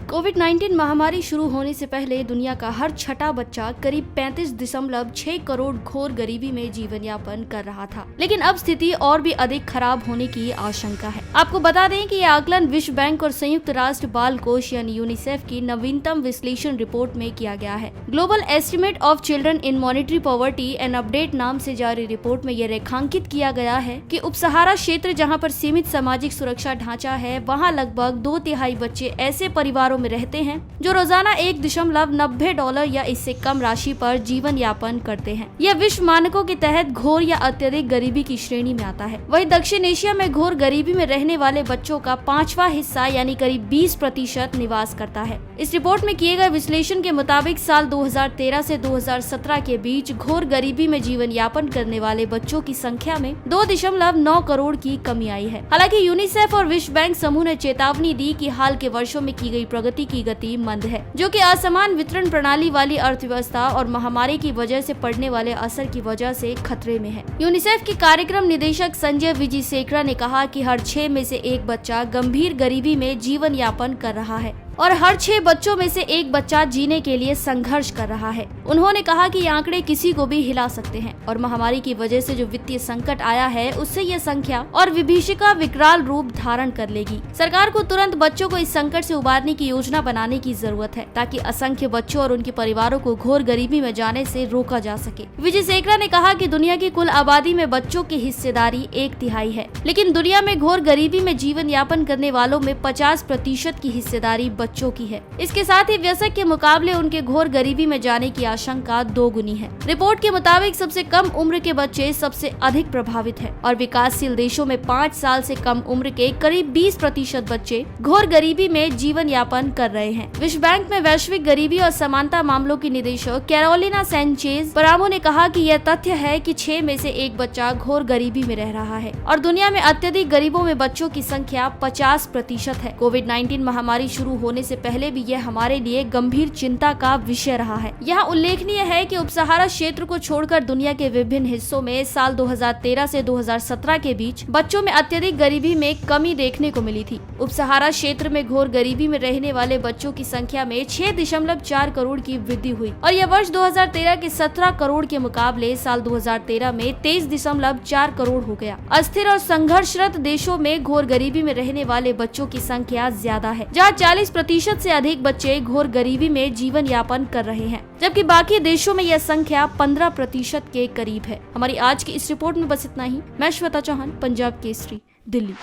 कोविड-19 महामारी शुरू होने से पहले दुनिया का हर छठा बच्चा करीब 35.6 करोड़ घोर गरीबी में जीवन यापन कर रहा था। लेकिन अब स्थिति और भी अधिक खराब होने की आशंका है। आपको बता दें कि यह आकलन विश्व बैंक और संयुक्त राष्ट्र बाल कोष यानी यूनिसेफ की नवीनतम विश्लेषण रिपोर्ट में किया गया है। Global estimate of children in monetary poverty and update नाम से जारी रिपोर्ट में यह रेखांकित किया गया है कि उपसहारा क्षेत्र जहाँ पर सीमित सामाजिक सुरक्षा ढांचा है, वहाँ लगभग 2/3 बच्चे ऐसे परिवारों में रहते हैं जो रोजाना $1.90 या इससे कम राशि पर जीवन यापन करते हैं। यह विश्व मानकों के तहत घोर या अत्यधिक गरीबी की श्रेणी में आता है। वहीं दक्षिण एशिया में घोर गरीबी में रहने वाले बच्चों का 5वां हिस्सा यानी करीब 20% निवास करता है। इस रिपोर्ट में किए गए विश्लेषण के मुताबिक साल 2013 से 2017 के बीच घोर गरीबी में जीवन यापन करने वाले बच्चों की संख्या में 2.9 करोड़ की कमी आई है। हालांकि यूनिसेफ और विश्व बैंक समूह ने चेतावनी दी कि हाल के वर्षों में की गई प्रगति की गति मंद है, जो कि असमान वितरण प्रणाली वाली अर्थव्यवस्था और महामारी की वजह से पड़ने वाले असर की वजह से खतरे में है। यूनिसेफ के कार्यक्रम निदेशक संजय विजयशेखर ने कहा कि हर 6 में से एक बच्चा गंभीर गरीबी में जीवन यापन कर रहा है और हर 6 बच्चों में से एक बच्चा जीने के लिए संघर्ष कर रहा है। उन्होंने कहा कि ये आंकड़े किसी को भी हिला सकते हैं और महामारी की वजह से जो वित्तीय संकट आया है उससे ये संख्या और विभीषिका विकराल रूप धारण कर लेगी। सरकार को तुरंत बच्चों को इस संकट से उबारने की योजना बनाने की जरूरत है ताकि असंख्य बच्चों और उनके परिवारों को घोर गरीबी में जाने से रोका जा सके। विजयशेखर ने कहा कि दुनिया की कुल आबादी में बच्चों की हिस्सेदारी 1/3 है, लेकिन दुनिया में घोर गरीबी में जीवन यापन करने वालों में 50% की हिस्सेदारी बच्चों की है। इसके साथ ही वयस्क के मुकाबले उनके घोर गरीबी में जाने की आशंका 2 गुनी है। रिपोर्ट के मुताबिक सबसे कम उम्र के बच्चे सबसे अधिक प्रभावित हैं और विकासशील देशों में 5 साल से कम उम्र के करीब 20% बच्चे घोर गरीबी में जीवन यापन कर रहे हैं। विश्व बैंक में वैश्विक गरीबी और समानता मामलों की निदेशक कैरोलिना सैंचेज परामो ने कहा कि यह तथ्य है कि 6 में से एक बच्चा घोर गरीबी में रह रहा है और दुनिया में अत्यधिक गरीबों में बच्चों की संख्या 50% है। कोविड-19 महामारी शुरू होने से पहले भी यह हमारे लिए गंभीर चिंता का विषय रहा है। यहाँ उल्लेखनीय है कि उपसहारा क्षेत्र को छोड़कर दुनिया के विभिन्न हिस्सों में साल 2013 से 2017 के बीच बच्चों में अत्यधिक गरीबी में कमी देखने को मिली थी। उपसहारा क्षेत्र में घोर गरीबी में रहने वाले बच्चों की संख्या में 6.4 करोड़ की वृद्धि हुई और यह वर्ष 2013 के 17 करोड़ के मुकाबले साल 2013 में 23.4 करोड़ हो गया। अस्थिर और संघर्षरत देशों में घोर गरीबी में रहने वाले बच्चों की संख्या ज्यादा है, जहाँ 40% से अधिक बच्चे घोर गरीबी में जीवन यापन कर रहे हैं, जबकि बाकी देशों में यह संख्या 15% के करीब है। हमारी आज की इस रिपोर्ट में बस इतना ही। मैं श्वेता चौहान, पंजाब केसरी, दिल्ली।